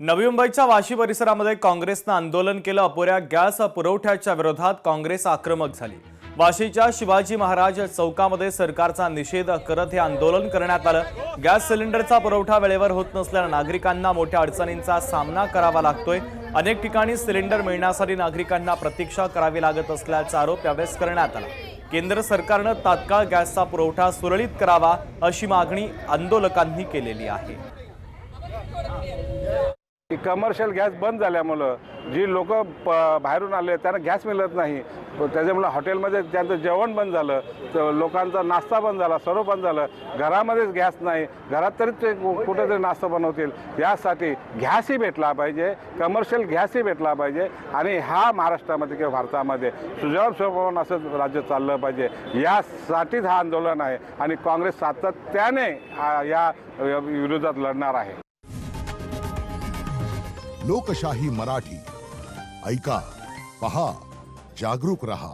नवी मुंबईच्या वाशी परिसरामध्ये काँग्रेसनं आंदोलन केलं। अपुऱ्या गॅस पुरवठ्याच्या विरोधात काँग्रेस आक्रमक झाली। वाशीच्या शिवाजी महाराज चौकामध्ये सरकारचा निषेध करत हे आंदोलन करण्यात आलं। गॅस सिलेंडरचा पुरवठा वेळेवर होत नसल्याने नागरिकांना मोठ्या अडचणींचा सामना करावा लागतोय। अनेक ठिकाणी सिलेंडर मिळण्यासाठी नागरिकांना प्रतीक्षा करावी लागत असल्याचा आरोप यावेळी करण्यात आला। केंद्र सरकारने तात्काळ गॅसचा पुरवठा सुरळीत करावा अशी मागणी आंदोलकांनी केलेली आहे। कमर्शियल गॅस बंद झाल्यामुळे जी लोक बाहेरून आले त्यांना गॅस मिळत नाही। त्याच्यामुळे हॉटेलमध्ये त्यांचं जेवण बंद झालं, तर लोकांचा नाश्ता बंद झाला, सर्व बंद झालं। घरामध्येच गॅस नाही, घरात तरी ते कुठेतरी नाश्ता बनवतील। यासाठी गॅसही भेटला पाहिजे, कमर्शियल गॅसही भेटला पाहिजे आणि हा महाराष्ट्रामध्ये किंवा भारतामध्ये सुजलाम असं राज्य चाललं पाहिजे। यासाठीच हा आंदोलन आहे आणि काँग्रेस सातत्याने या विरोधात लढणार आहे। लोकशाही मराठी ऐका, पहा, जागरूक रहा।